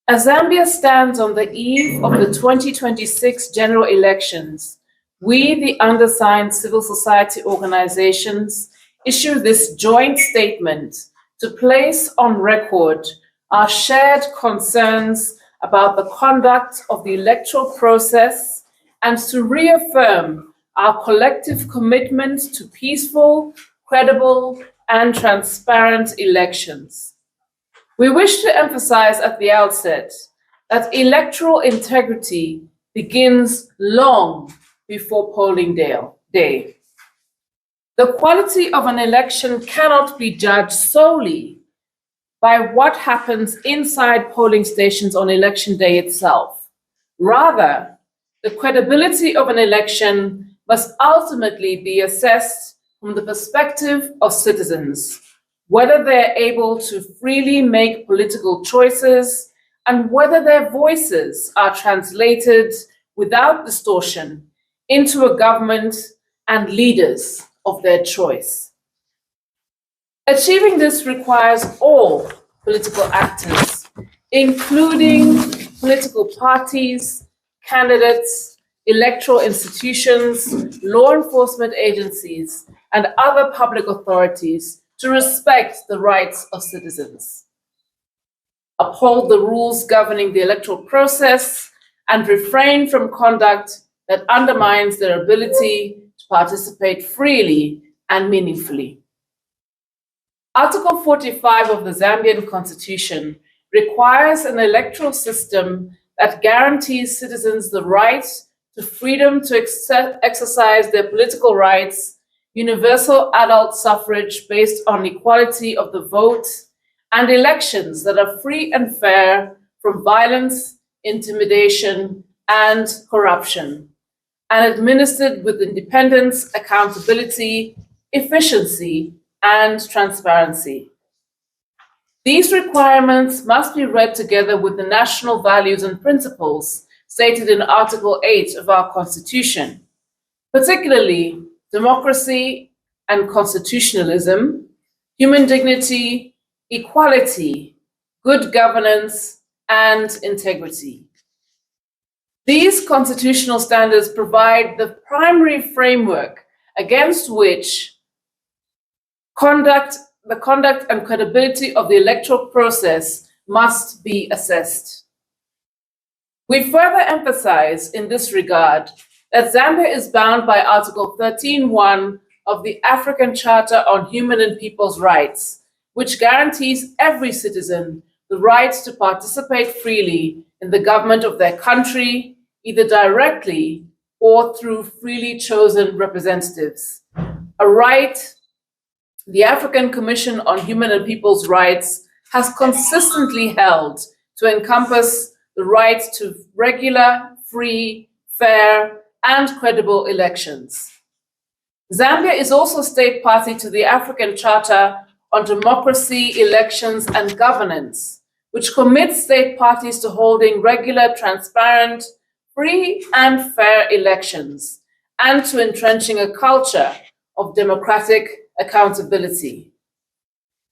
As Zambia stands on the eve of the 2026 general elections, we, the undersigned civil society organizations, issue this joint statement to place on record our shared concerns about the conduct of the electoral process and to reaffirm our collective commitment to peaceful, credible, and transparent elections. We wish to emphasize at the outset that electoral integrity begins long before polling day. The quality of an election cannot be judged solely by what happens inside polling stations on election day itself. Rather, the credibility of an election must ultimately be assessed from the perspective of citizens, whether they're able to freely make political choices and whether their voices are translated without distortion into a government and leaders of their choice. Achieving this requires all political actors, including political parties, candidates, electoral institutions, law enforcement agencies, and other public authorities to respect the rights of citizens, uphold the rules governing the electoral process, and refrain from conduct that undermines their ability to participate freely and meaningfully. Article 45 of the Zambian Constitution requires an electoral system that guarantees citizens the right to freedom to exercise their political rights, universal adult suffrage based on equality of the vote, and elections that are free and fair from violence, intimidation, and corruption, and administered with independence, accountability, efficiency, and transparency. These requirements must be read together with the national values and principles stated in Article 8 of our Constitution, particularly democracy and constitutionalism, human dignity, equality, good governance, and integrity. These constitutional standards provide the primary framework against which the conduct and credibility of the electoral process must be assessed. We further emphasize in this regard that Zambia is bound by Article 13.1 of the African Charter on Human and People's Rights, which guarantees every citizen the right to participate freely in the government of their country, either directly or through freely chosen representatives. A right the African Commission on Human and People's Rights has consistently held to encompass the right to regular, free, fair, and credible elections. Zambia is also state party to the African Charter on Democracy, Elections, and Governance, which commits state parties to holding regular, transparent, free, and fair elections, and to entrenching a culture of democratic accountability.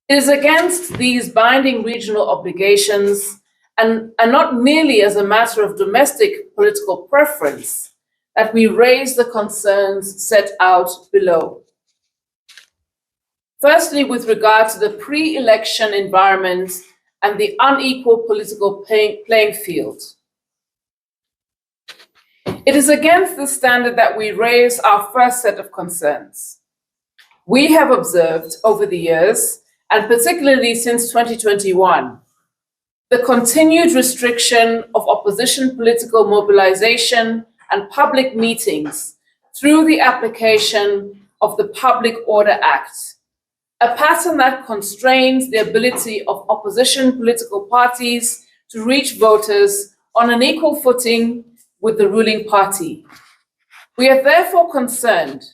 It is against these binding regional obligations and not merely as a matter of domestic political preference that we raise the concerns set out below. Firstly, with regard to the pre-election environment and the unequal political playing field. It is against this standard that we raise our first set of concerns. We have observed over the years, and particularly since 2021, the continued restriction of opposition political mobilization and public meetings through the application of the Public Order Act, a pattern that constrains the ability of opposition political parties to reach voters on an equal footing with the ruling party. We are therefore concerned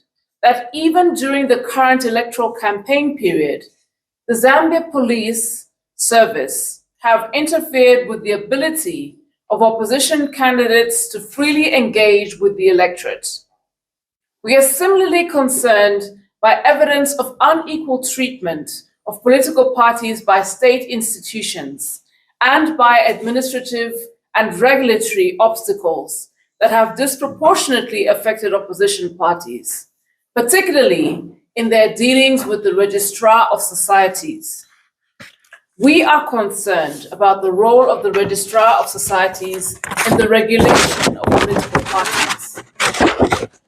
that even during the current electoral campaign period, the Zambia Police Service have interfered with the ability of opposition candidates to freely engage with the electorate. We are similarly concerned by evidence of unequal treatment of political parties by state institutions and by administrative and regulatory obstacles that have disproportionately affected opposition parties, particularly in their dealings with the Registrar of Societies. We are concerned about the role of the Registrar of Societies in the regulation of political parties.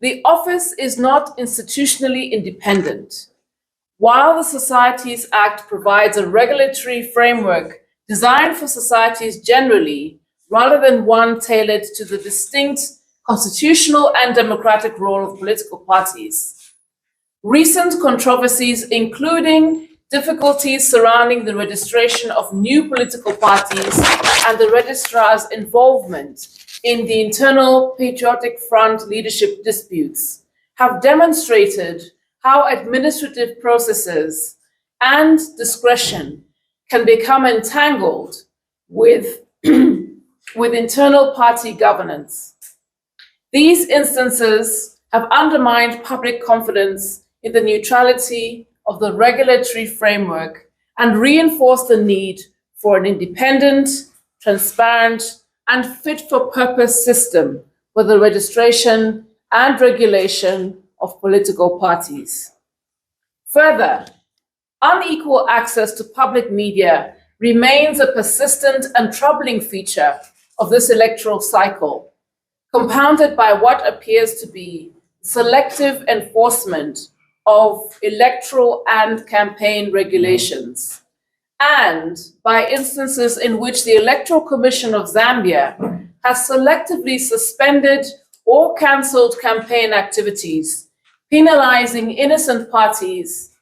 The office is not institutionally independent. While the Societies Act provides a regulatory framework designed for societies generally, rather than one tailored to the distinct constitutional and democratic role of political parties, recent controversies, including difficulties surrounding the registration of new political parties and the registrar's involvement in the internal Patriotic Front leadership disputes, have demonstrated how administrative processes and discretion can become entangled with, with internal party governance. These instances have undermined public confidence in the neutrality of the regulatory framework and reinforced the need for an independent, transparent, and fit-for-purpose system for the registration and regulation of political parties. Further, unequal access to public media remains a persistent and troubling feature of this electoral cycle, compounded by what appears to be selective enforcement of electoral and campaign regulations, and by instances in which the Electoral Commission of Zambia has selectively suspended or cancelled campaign activities, penalizing innocent parties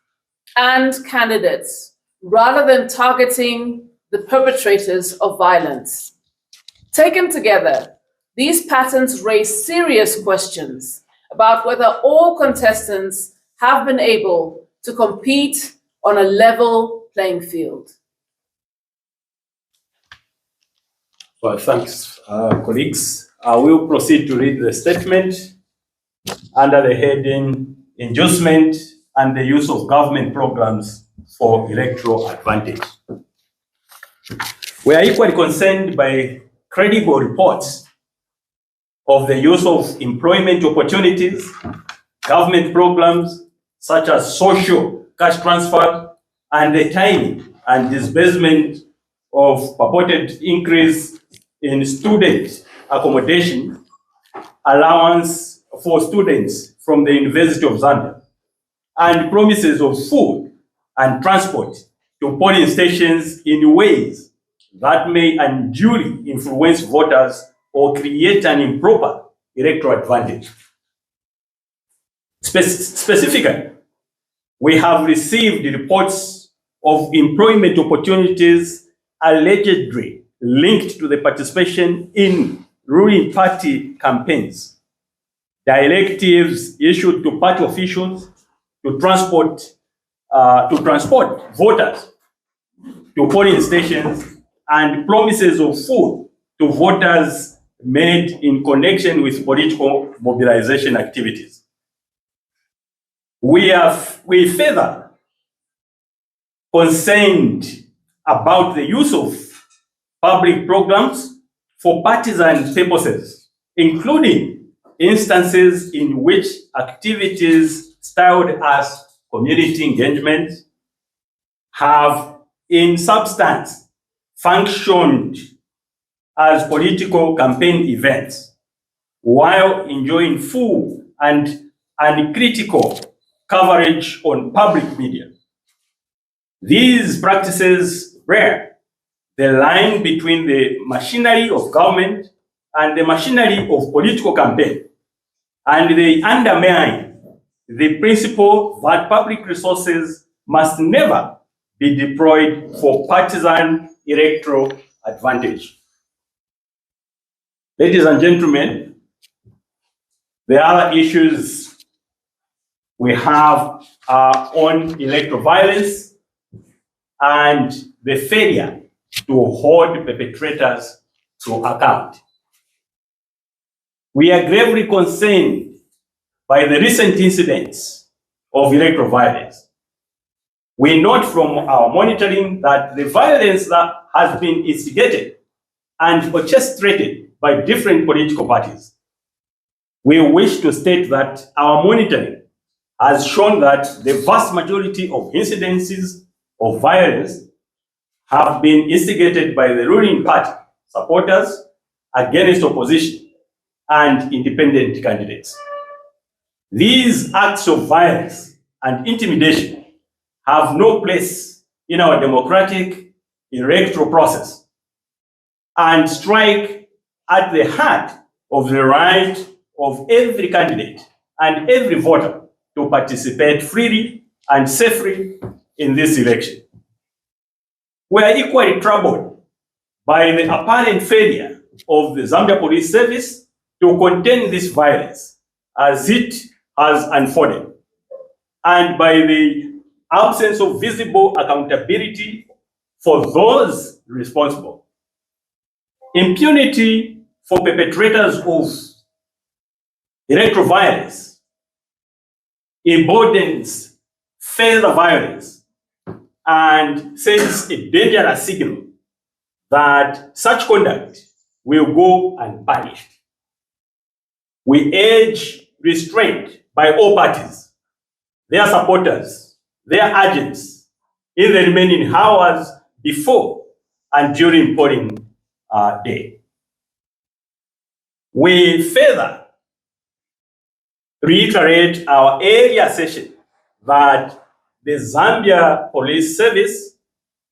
and candidates rather than targeting the perpetrators of violence. Taken together, these patterns raise serious questions about whether all contestants have been able to compete on a level playing field. Well, thanks, colleagues. I will proceed to read the statement under the heading Inducement and the Use of Government Programs for Electoral Advantage. We are equally concerned by credible reports of the use of employment opportunities, government programs such as social cash transfer, and the timing and disbursement of purported increase in student accommodation allowance for students from the University of Zambia, and promises of food and transport to polling stations in ways that may unduly influence voters or create an improper electoral advantage. Specifically, we have received reports of employment opportunities allegedly linked to the participation in ruling party campaigns, directives issued to party officials to transport voters to polling stations, and promises of food to voters made in connection with political mobilization activities. We further concerned about the use of public programs for partisan purposes, including instances in which activities styled as community engagement have in substance functioned as political campaign events while enjoying full and uncritical coverage on public media. These practices blur the line between the machinery of government and the machinery of political campaign, and they undermine the principle that public resources must never be deployed for partisan electoral advantage. Ladies and gentlemen, the other issues we have are on electoral violence and the failure to hold perpetrators to account. We are gravely concerned by the recent incidents of electoral violence. We note from our monitoring that the violence that has been instigated and orchestrated by different political parties. We wish to state that our monitoring has shown that the vast majority of incidences of violence have been instigated by the ruling party supporters against opposition and independent candidates. These acts of violence and intimidation have no place in our democratic electoral process and strike at the heart of the right of every candidate and every voter to participate freely and safely in this election. We are equally troubled by the apparent failure of the Zambia Police Service to contain this violence as it has unfolded, and by the absence of visible accountability for those responsible. Impunity for perpetrators of electoral violence emboldens further violence and sends a dangerous signal that such conduct will go unpunished. We urge restraint by all parties, their supporters, their agents in the remaining hours before and during polling day. We further reiterate our earlier session that the Zambia Police Service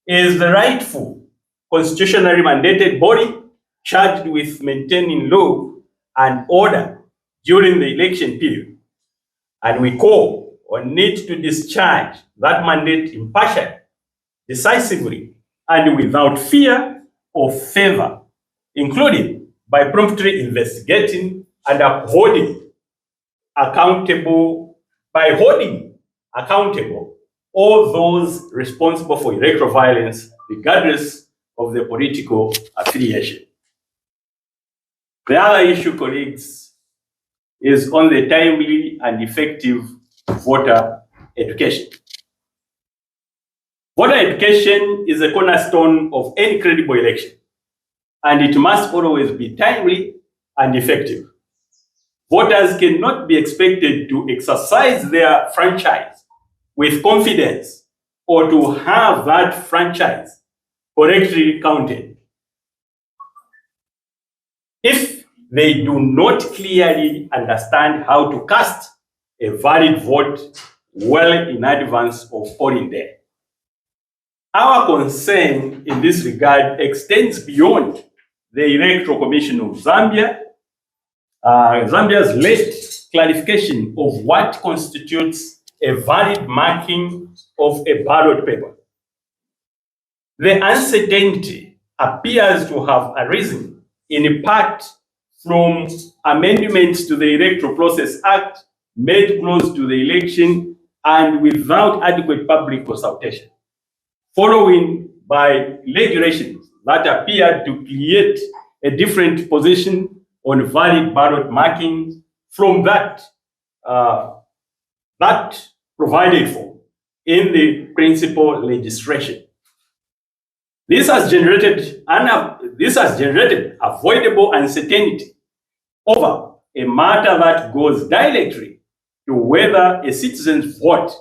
is the rightful constitutionally mandated body charged with maintaining law and order during the election period. And we call on it to discharge that mandate impartially, decisively, and without fear or favor, including by promptly investigating and holding accountable all those responsible for electoral violence, regardless of their political affiliation. The other issue, colleagues, is on the timely and effective voter education. Voter education is a cornerstone of any credible election, and it must always be timely and effective. Voters cannot be expected to exercise their franchise with confidence or to have that franchise correctly counted if they do not clearly understand how to cast a valid vote well in advance of polling day. Our concern in this regard extends beyond the Electoral Commission of Zambia, Zambia's late clarification of what constitutes a valid marking of a ballot paper. The uncertainty appears to have arisen in part from amendments to the Electoral Process Act made close to the election and without adequate public consultation, following by regulations that appear to create a different position on valid ballot marking from that provided for in the principal legislation. This has generated avoidable uncertainty over a matter that goes directly to whether a citizen's vote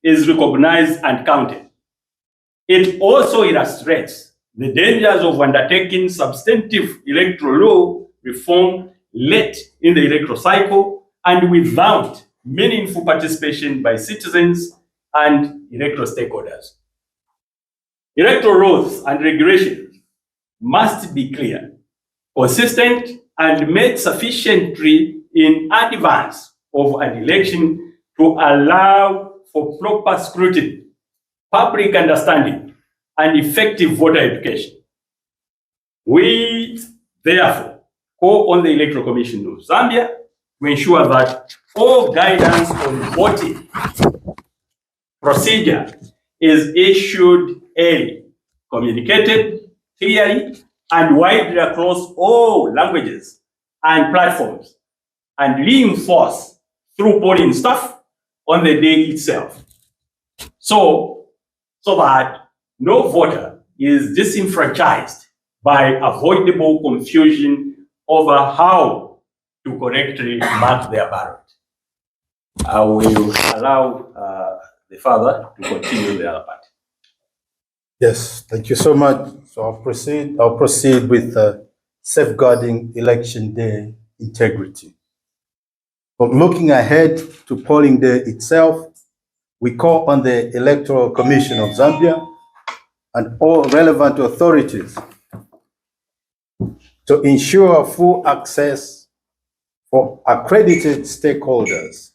is recognized and counted. It also illustrates the dangers of undertaking substantive electoral law reform late in the electoral cycle and without meaningful participation by citizens and electoral stakeholders. Electoral laws and regulations must be clear, consistent, and made sufficiently in advance of an election to allow for proper scrutiny, public understanding, and effective voter education. We, therefore, call on the Electoral Commission of Zambia to ensure that all guidance on voting procedure is issued early, communicated clearly and widely across all languages and platforms, and reinforced through polling staff on the day itself. So so that no voter is disenfranchised by avoidable confusion over how to correctly mark their ballot. I will allow the father to continue the other part. Yes, thank you so much. So I'll proceed with safeguarding election day integrity. But looking ahead to polling day itself, we call on the Electoral Commission of Zambia and all relevant authorities to ensure full access for accredited stakeholders.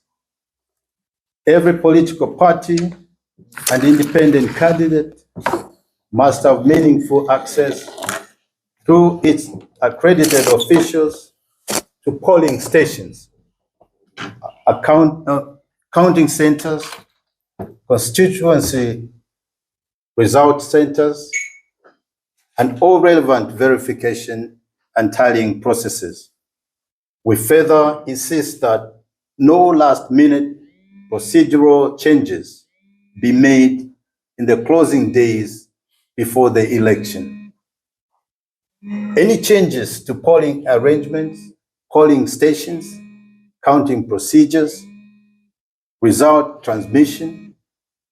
Every political party and independent candidate must have meaningful access through its accredited officials to polling stations, counting centers, constituency result centers, and all relevant verification and tallying processes. We further insist that no last-minute procedural changes be made in the closing days before the election. Any changes to polling arrangements, polling stations, counting procedures, result transmission,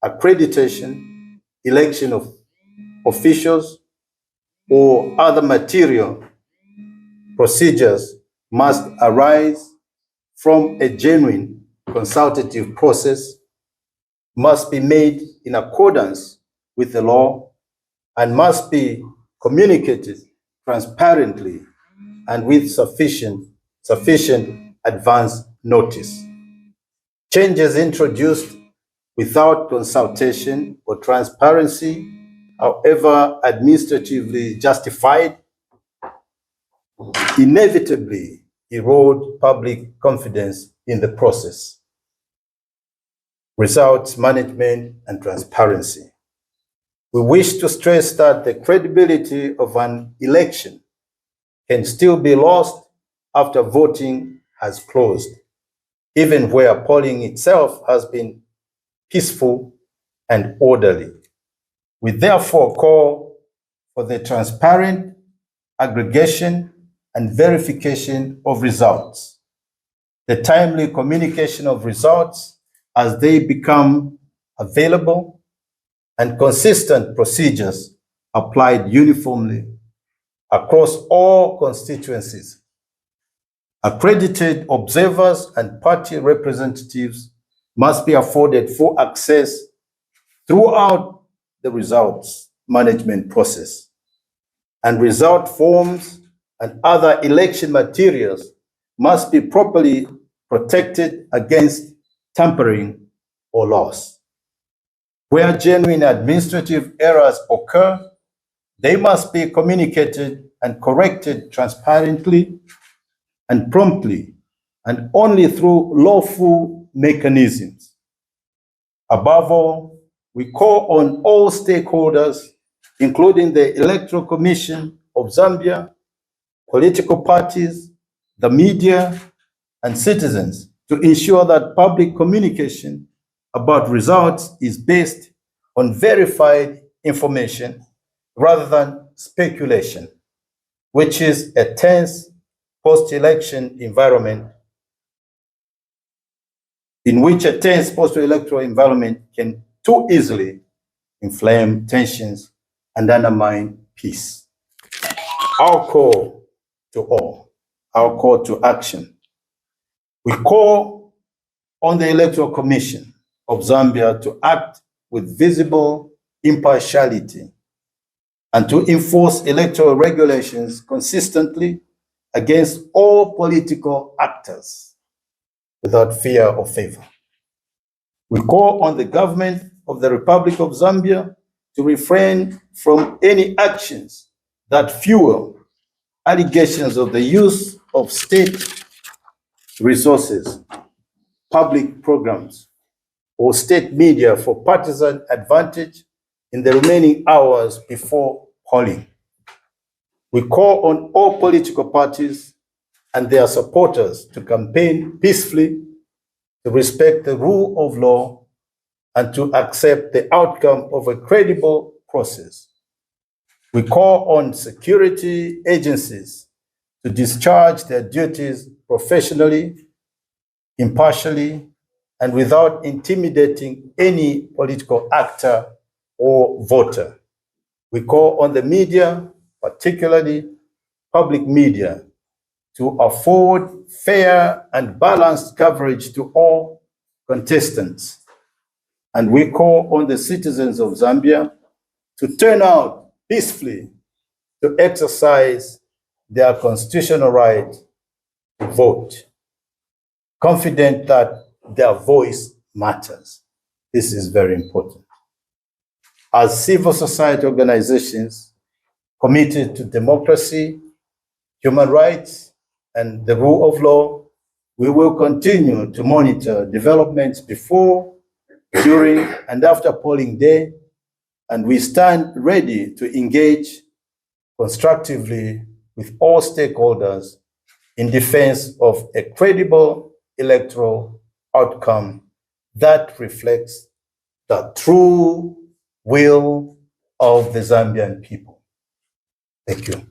accreditation, election of officials, or other material procedures must arise from a genuine consultative process, must be made in accordance with the law, and must be communicated transparently and with sufficient advance notice. Changes introduced without consultation or transparency, however administratively justified, inevitably erode public confidence in the process, results management, and transparency. We wish to stress that the credibility of an election can still be lost after voting has closed, even where polling itself has been peaceful and orderly. We therefore call for the transparent aggregation and verification of results, the timely communication of results as they become available, and consistent procedures applied uniformly across all constituencies. Accredited observers and party representatives must be afforded full access throughout the results management process, and result forms and other election materials must be properly protected against tampering or loss. Where genuine administrative errors occur, they must be communicated and corrected transparently and promptly, and only through lawful mechanisms. Above all, we call on all stakeholders, including the Electoral Commission of Zambia, political parties, the media, and citizens, to ensure that public communication about results is based on verified information rather than speculation, which is a tense post-election environment in which a tense post-electoral environment can too easily inflame tensions and undermine peace. Our call to all, our call to action. We call on the Electoral Commission of Zambia to act with visible impartiality and to enforce electoral regulations consistently against all political actors without fear or favor. We call on the government of the Republic of Zambia to refrain from any actions that fuel allegations of the use of state resources, public programs, or state media for partisan advantage in the remaining hours before polling. We call on all political parties and their supporters to campaign peacefully, to respect the rule of law, and to accept the outcome of a credible process. We call on security agencies to discharge their duties professionally, impartially, and without intimidating any political actor or voter. We call on the media, particularly public media, to afford fair and balanced coverage to all contestants. And we call on the citizens of Zambia to turn out peacefully to exercise their constitutional right to vote, confident that their voice matters. This is very important. As civil society organizations committed to democracy, human rights, and the rule of law, we will continue to monitor developments before, during, and after polling day, and we stand ready to engage constructively with all stakeholders in defense of a credible electoral outcome that reflects the true will of the Zambian people. Thank you.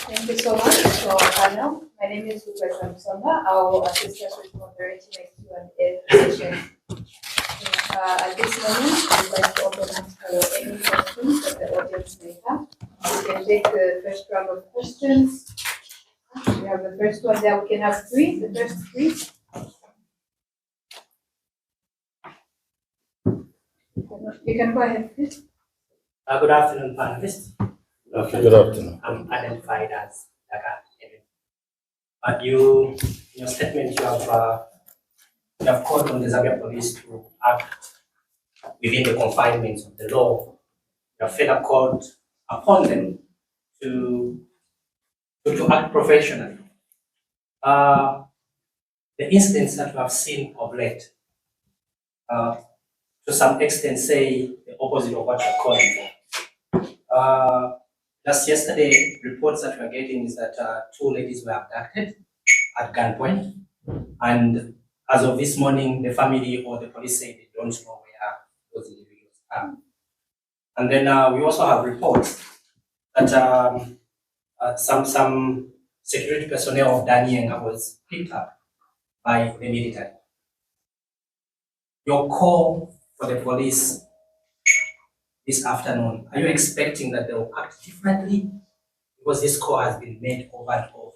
Thank you so much to our panel. My name is Lucas Msonga. I will assist us with moderating a Q&A session. At this moment, I would like to open up for any questions that the audience may have. We can take the first round of questions. We have the first one there. We can have three. The first three. You can go ahead, please. Good afternoon, panelists. Good afternoon. I'm identified as Dakar. But you, in your statement, you have called on the Zambia police to act within the confinements of the law. You have further called upon them to act professionally. The incidents that we have seen of late, to some extent, say the opposite of what you're calling for. Just yesterday, reports that we are getting is that two ladies were abducted at gunpoint, and as of this morning, the family or the police say they don't know where those individuals are. And then we also have reports that some security personnel of Danienga was picked up by the military. Your call for the police this afternoon, are you expecting that they will act differently? Because this call has been made over and over.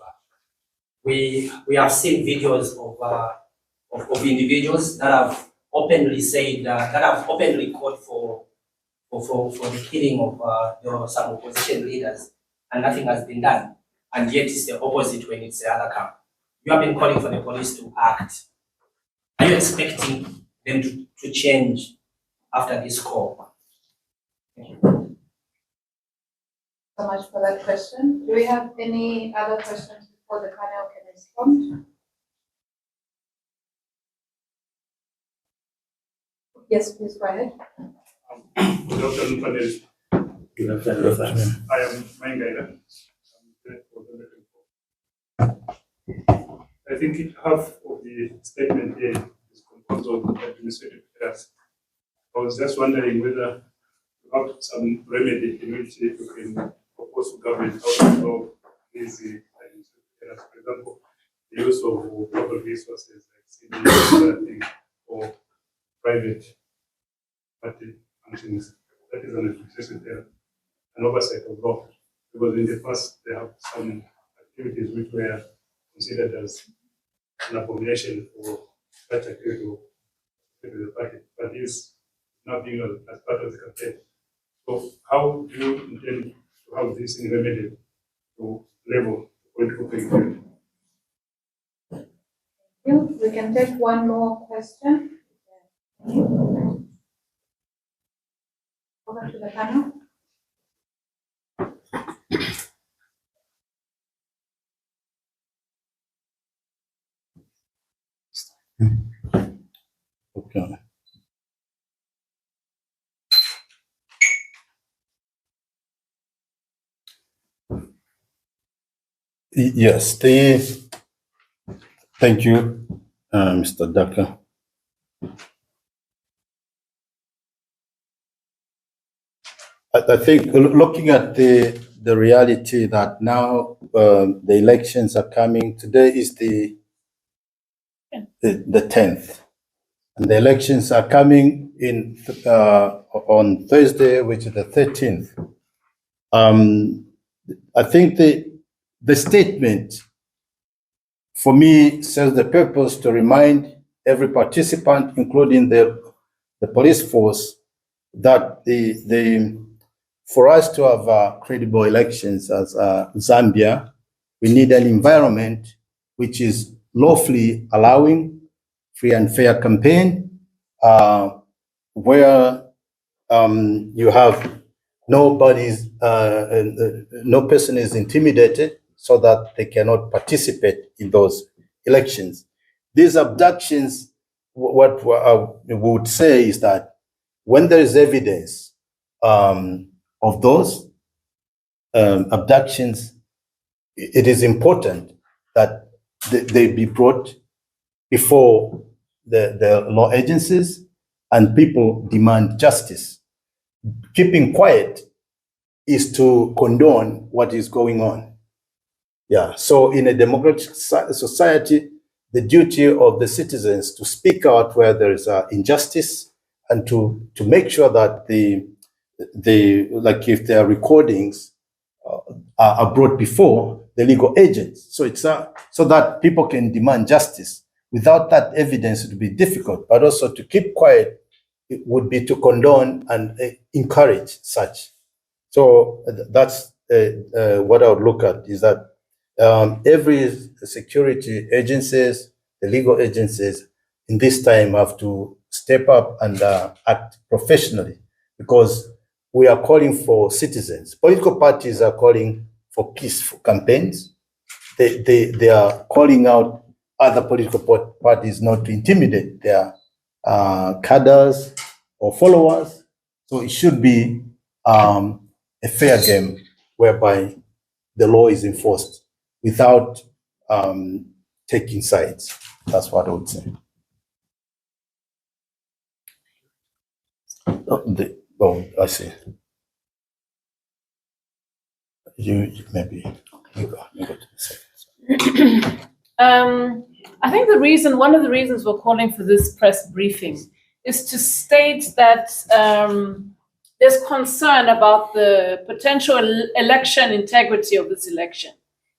We have seen videos of individuals that have openly said that have openly called for the killing of some opposition leaders, and nothing has been done. And yet it's the opposite when it's the other camp. You have been calling for the police to act. Are you expecting them to change after this call? Thank you. So much for that question. Do we have any other questions before the panel can respond? Yes, please go ahead. Good afternoon, panelists. Good afternoon. I am Maingaida. I think half of the statement here is composed of administrative errors. I was just wondering whether you have some remedy in which you can propose to government how to solve these administrative errors. For example, the use of local resources like CDs or private party functions. That is an administrative error, an oversight of law. Because in the past, they have some activities which were considered as an abomination for such activity of the party, but is not being as part of the campaign. So, how do you intend to have this thing remedied to level political playing field? We can take one more question. Over to the panel. Okay. Yes, Thank you, Mr. Daka. I think looking at the reality that now the elections are coming, today is the 10th, and the elections are coming in on Thursday, which is the 13th. I think the statement for me serves the purpose to remind every participant, including the police force, that for us to have credible elections as Zambia, we need an environment which is lawfully allowing free and fair campaign, where you have no person is intimidated so that they cannot participate in those elections. These abductions, what we would say is that when there is evidence of those abductions, it is important that they be brought before the law agencies and people demand justice. Keeping quiet is to condone what is going on. Yeah, so in a democratic society, the duty of the citizens to speak out where there is injustice and to make sure that like if there are recordings are brought before the legal agents. So it's so that people can demand justice. Without that evidence, it would be difficult, but also to keep quiet, it would be to condone and encourage such. So that's what I would look at, is that every security agencies, the legal agencies in this time have to step up and act professionally, because we are calling for citizens. Political parties are calling for peaceful campaigns. They are calling out other political parties not to intimidate their cadres or followers. So it should be a fair game whereby the law is enforced without taking sides. That's what I would say. Oh, I see. You maybe you go to the second. I think one of the reasons we're calling for this press briefing is to state that there's concern about the potential election integrity of this election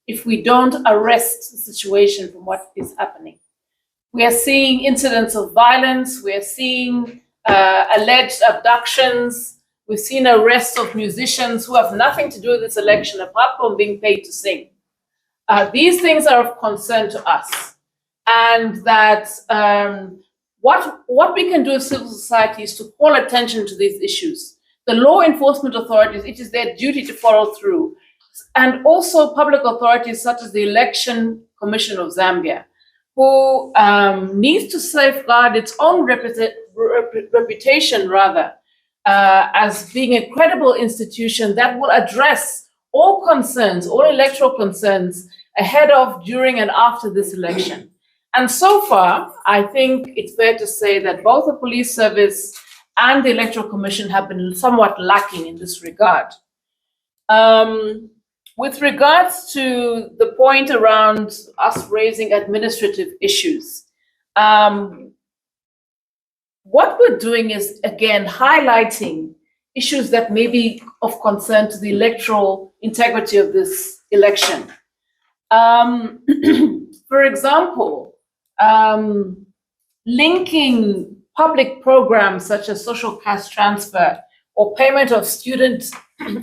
if we don't arrest the situation from what is happening. We are seeing incidents of violence. We are seeing alleged abductions. We've seen arrests of musicians who have nothing to do with this election apart from being paid to sing. These things are of concern to us, and that what we can do as civil society is to call attention to these issues. The law enforcement authorities, it is their duty to follow through, and also public authorities such as the Election Commission of Zambia, who needs to safeguard its own reputation, as being a credible institution that will address all concerns, all electoral concerns ahead of, during, and after this election. And so far, I think it's fair to say that both the police service and the Electoral Commission have been somewhat lacking in this regard. With regards to the point around us raising administrative issues, what we're doing is, again, highlighting issues that may be of concern to the electoral integrity of this election. For example, linking public programs such as social cash transfer or payment of student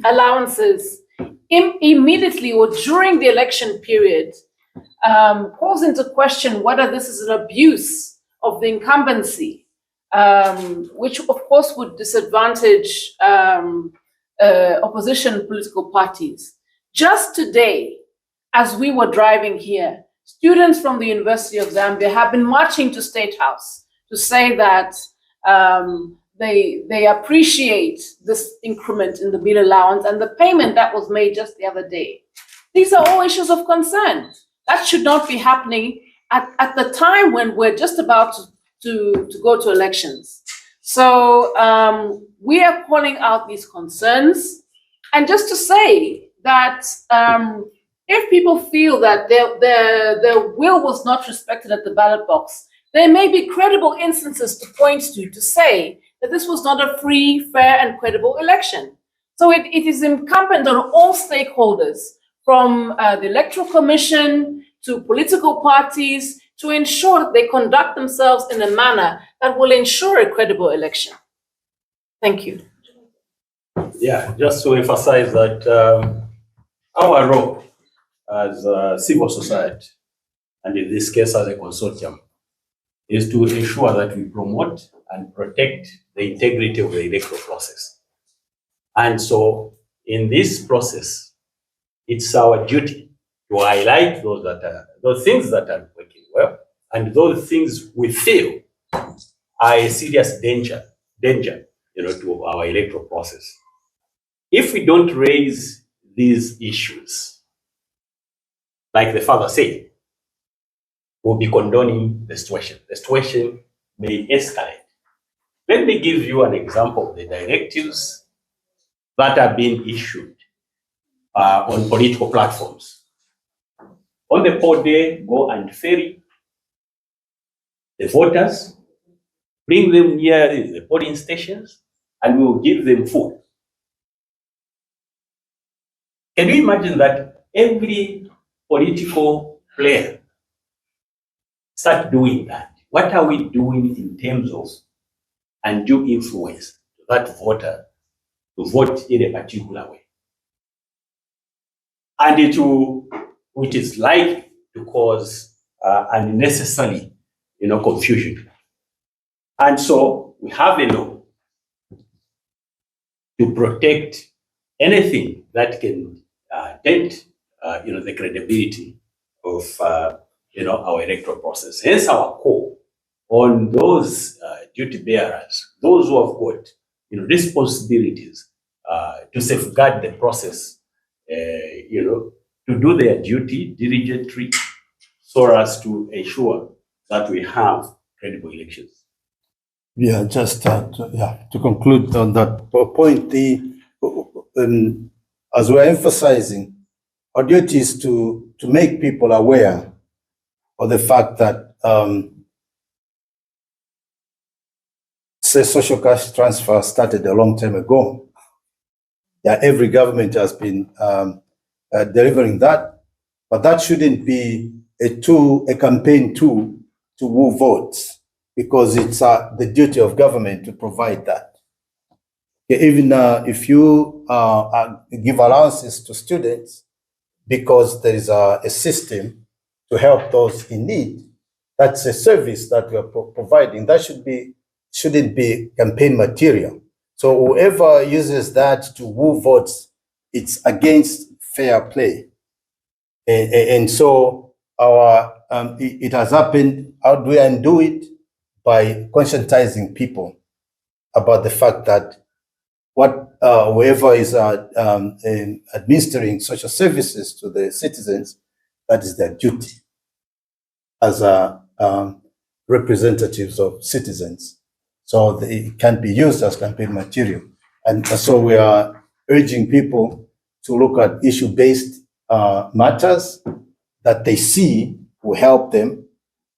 allowances immediately or during the election period calls into question whether this is an abuse of the incumbency, which of course would disadvantage opposition political parties. Just today, as we were driving here, students from the University of Zambia have been marching to State House to say that they appreciate this increment in the meal allowance and the payment that was made just the other day. These are all issues of concern. That should not be happening at the time when we're just about to go to elections. So we are calling out these concerns. And just to say that if people feel that their will was not respected at the ballot box, there may be credible instances to point to say that this was not a free, fair, and credible election. So it is incumbent on all stakeholders, from the Electoral Commission to political parties, to ensure that they conduct themselves in a manner that will ensure a credible election. Thank you. Yeah, just to emphasize that our role as civil society, and in this case as a consortium, is to ensure that we promote and protect the integrity of the electoral process. And so in this process, it's our duty to highlight those things that are working well, and those things we feel are a serious danger, to our electoral process. If we don't raise these issues, like the father said, we'll be condoning the situation. The situation may escalate. Let me give you an example of the directives that are being issued on political platforms. On the poll day, go and ferry the voters, bring them near the polling stations, and we will give them food. Can you imagine that every political player start doing that? What are we doing in terms of undue influence to that voter to vote in a particular way? And it is likely to cause unnecessary, confusion. And so we have a law to protect anything that can dent, the credibility of, our electoral process. Hence our call on those duty bearers, those who have got, responsibilities to safeguard the process, to do their duty diligently, so as to ensure that we have credible elections. Yeah, just to conclude on that point, as we're emphasizing, our duty is to make people aware of the fact that say social cash transfer started a long time ago. Yeah, every government has been delivering that, but that shouldn't be a campaign tool to woo votes, because it's the duty of government to provide that. Even if you give allowances to students because there is a system to help those in need, that's a service that we are providing. That shouldn't be campaign material. So whoever uses that to woo votes, it's against fair play. And so it has happened. How do we undo it? By conscientizing people about the fact that whoever is administering social services to the citizens, that is their duty as representatives of citizens. So it can be used as campaign material. And so we are urging people to look at issue-based matters that they see will help them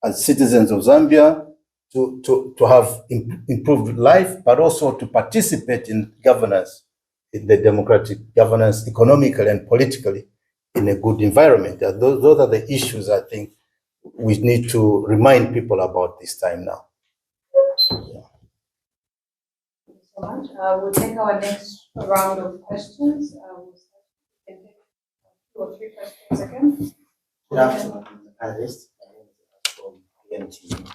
as citizens of Zambia to have improved life, but also to participate in governance, in the democratic governance, economically and politically, in a good environment. Those are the issues I think we need to remind people about this time now. Thank you so much. We'll take our next round of questions. We'll take 2 or 3 questions again. Good afternoon, panelists. From PMT.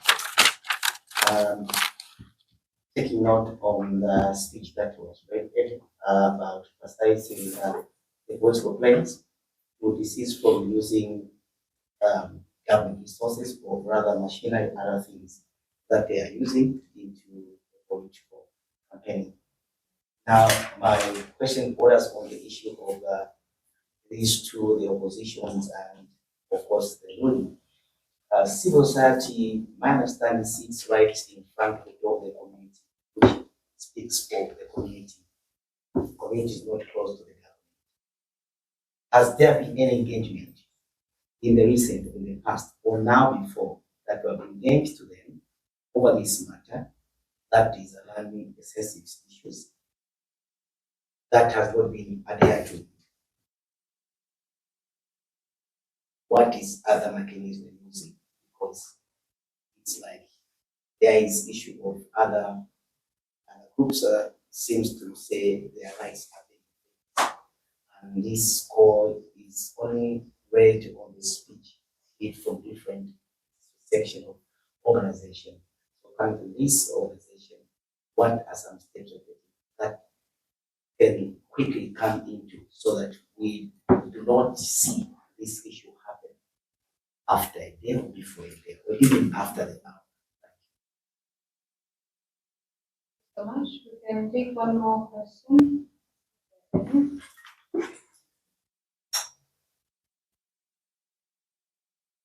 Taking note on the speech that was read about emphasizing the voice complaints to desist from using government resources or rather machinery and other things that they are using into the political campaigning. Now, my question borders on the issue of these two, the oppositions and, of course, the ruling. civil society, my understanding, sits right in front of the door of the community, which speaks for the community. The community is not close to the government. Has there been any engagement in the past, or now before, that we have engaged to them over this matter that is alarming excessive issues that has not been adhered to? What is other mechanism using? Because it's like there is issue of other groups seems to say their rights are being, and this call is only read on the speech, it from different section of organization. So coming to this organization, what are some steps of it that can quickly come into so that we do not see this issue happen after a day or before a day, or even after the hour? So much. We can take one more question.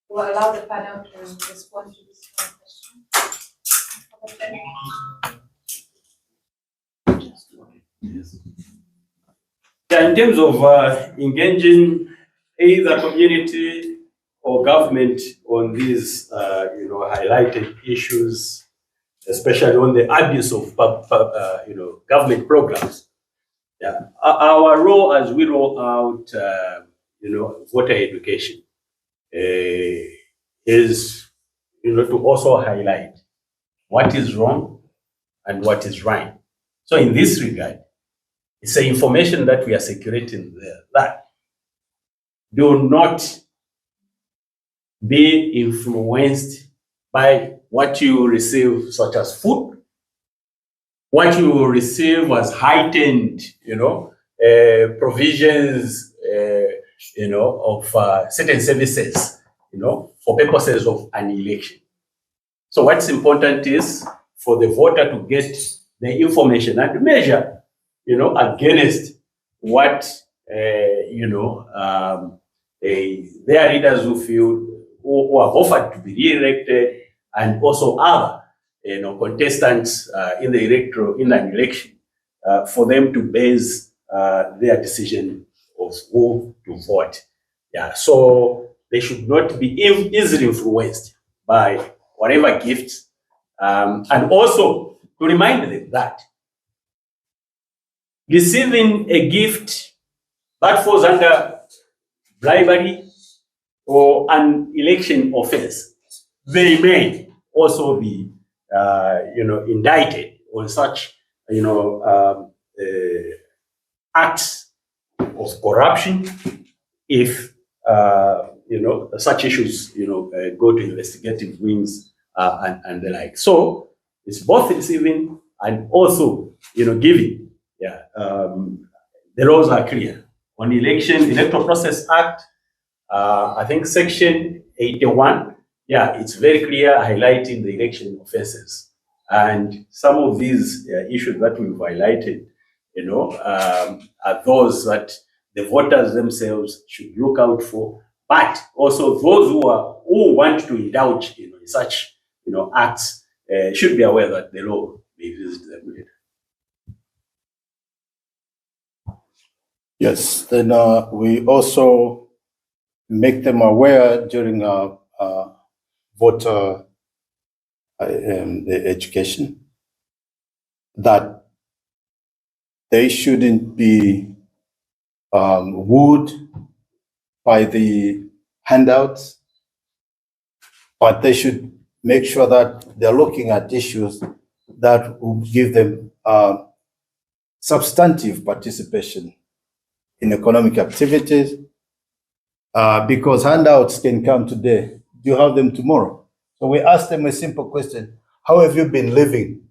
We'll allow the panel to respond to this one question. Yeah, in terms of engaging either community or government on these, highlighted issues, especially on the abuse of, government programs. Yeah, our role as we roll out, voter education is, to also highlight what is wrong and what is right. So in this regard, it's the information that we are circulating there that do not be influenced by what you receive, such as food, what you receive as heightened, provisions, of certain services, for purposes of an election. So what's important is for the voter to get the information and measure, against what, their leaders who feel who are offered to be re-elected, and also other, contestants in an election, for them to base their decision of who to vote. Yeah, so they should not be easily influenced by whatever gifts, and also to remind them that receiving a gift that falls under bribery or an election offense, they may also be, indicted on such, acts of corruption if, such issues, go to investigative wings and the like. So it's both receiving and also, giving. Yeah, the laws are clear on Electoral Process Act. I think Section 81. Yeah, it's very clear, highlighting the election offenses, and some of these issues that we've highlighted, are those that the voters themselves should look out for, but also those who want to indulge, in such, acts should be aware that the law may visit them later. Yes, then we also make them aware during voter the education that they shouldn't be wooed by the handouts, but they should make sure that they're looking at issues that will give them substantive participation in economic activities, because handouts can come today. Do you have them tomorrow? So we ask them a simple question: how have you been living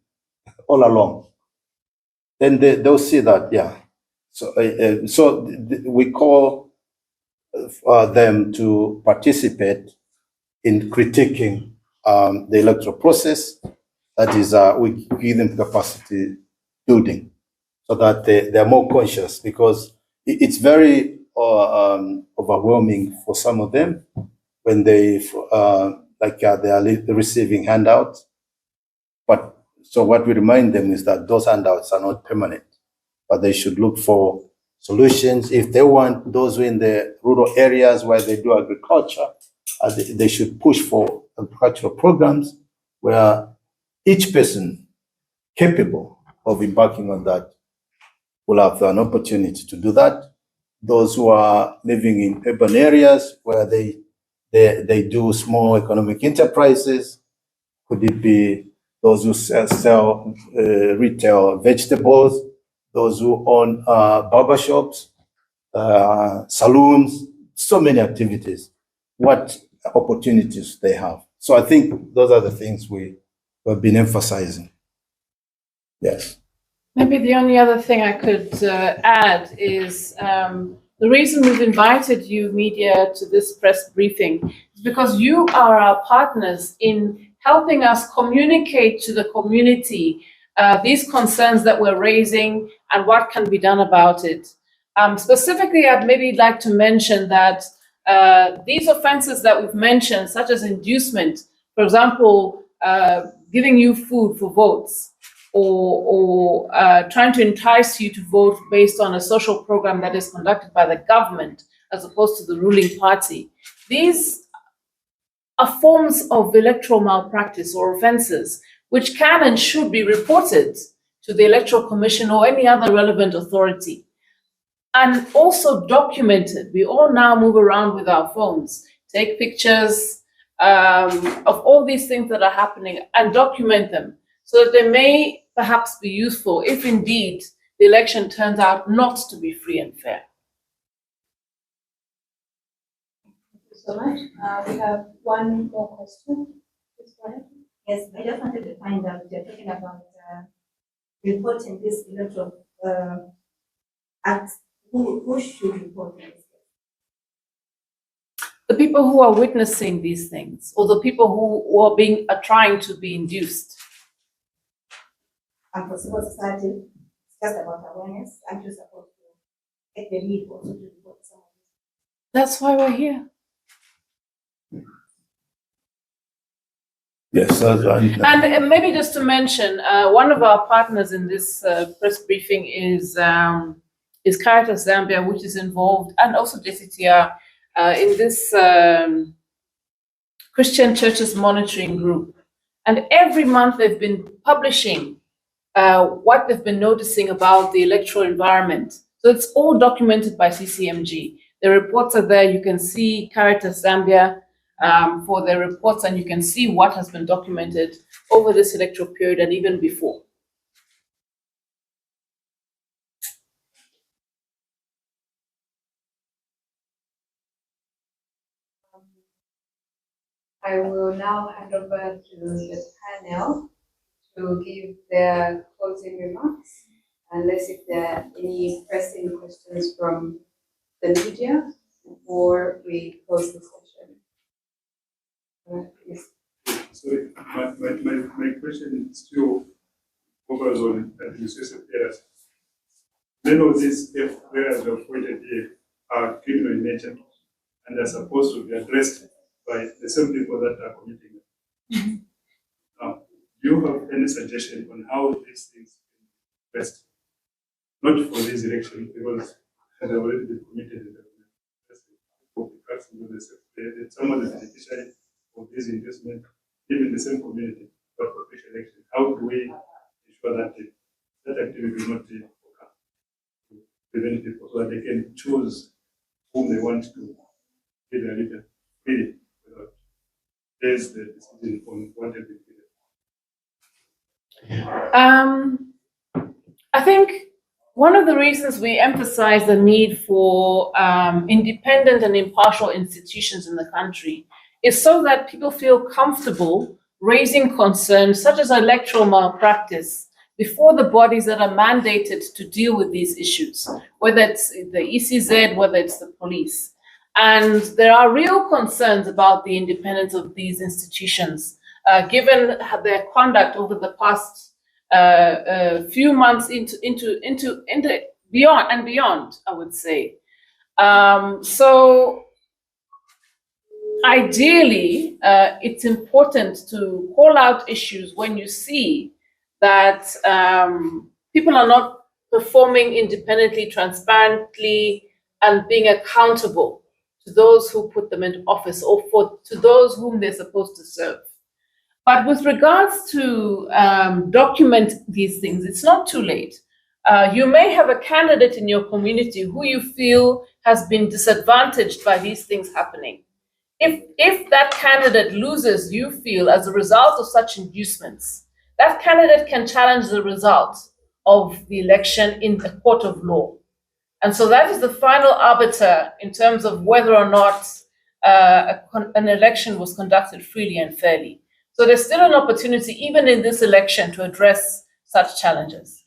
all along? Then they'll see that, yeah. So, we call them to participate in critiquing the electoral process. That is, we give them capacity building so that they're more conscious, because it's very overwhelming for some of them when they like they are receiving handouts. But so what we remind them is that those handouts are not permanent, but they should look for solutions. If they want those in the rural areas where they do agriculture, they should push for agricultural programs where each person capable of embarking on that will have an opportunity to do that. Those who are living in urban areas where they do small economic enterprises, could it be those who sell retail vegetables, those who own barbershops, saloons, so many activities, what opportunities they have. So I think those are the things we've been emphasizing. Yes. Maybe the only other thing I could add is the reason we've invited you, media, to this press briefing is because you are our partners in helping us communicate to the community these concerns that we're raising and what can be done about it. Specifically, I'd maybe like to mention that these offenses that we've mentioned, such as inducement, for example, giving you food for votes, or trying to entice you to vote based on a social program that is conducted by the government as opposed to the ruling party. These are forms of electoral malpractice or offenses which can and should be reported to the Electoral Commission or any other relevant authority, and also documented. We all now move around with our phones, take pictures of all these things that are happening and document them, so that they may perhaps be useful if indeed the election turns out not to be free and fair. Thank you so much. We have one more question. Please go ahead. Yes, I just wanted to find out, you're talking about reporting this electoral acts. Who should report this? The people who are witnessing these things, or the people who are trying to be induced. And for civil society, it's just about awareness. I'm just supposed to get the lead also to report some of this. That's why we're here. Yes. And maybe just to mention, one of our partners in this press briefing is Caritas Zambia, which is involved, and also JCTR, in this Christian Churches Monitoring Group. And every month they've been publishing what they've been noticing about the electoral environment. So it's all documented by CCMG. The reports are there. You can see Caritas Zambia for their reports, and you can see what has been documented over this electoral period and even before. I will now hand over to the panel to give their closing remarks, unless if there are any pressing questions from the media before we close the session. Yes. So my question still focus on administrative errors. Many of these errors we have pointed here are criminal in nature and are supposed to be addressed by the same people that are committing them. Now, do you have any suggestion on how these things can be addressed? Not for this election, because they have already been committed in the some of the beneficiaries of this investment live in the same community, but for this election. How do we ensure that that activity will not occur to prevent people so that they can choose whom they want to be their leader freely without base the decision on what they will be? I think one of the reasons we emphasize the need for independent and impartial institutions in the country is so that people feel comfortable raising concerns such as electoral malpractice before the bodies that are mandated to deal with these issues, whether it's the ECZ, whether it's the police. And there are real concerns about the independence of these institutions, given their conduct over the past few months into beyond, I would say. So Ideally, it's important to call out issues when you see that people are not performing independently, transparently, and being accountable to those who put them into office or to those whom they're supposed to serve. But with regards to document these things, it's not too late. You may have a candidate in your community who you feel has been disadvantaged by these things happening. If that candidate loses, you feel, as a result of such inducements, that candidate can challenge the result of the election in the court of law. And so that is the final arbiter in terms of whether or not an election was conducted freely and fairly. So there's still an opportunity, even in this election, to address such challenges.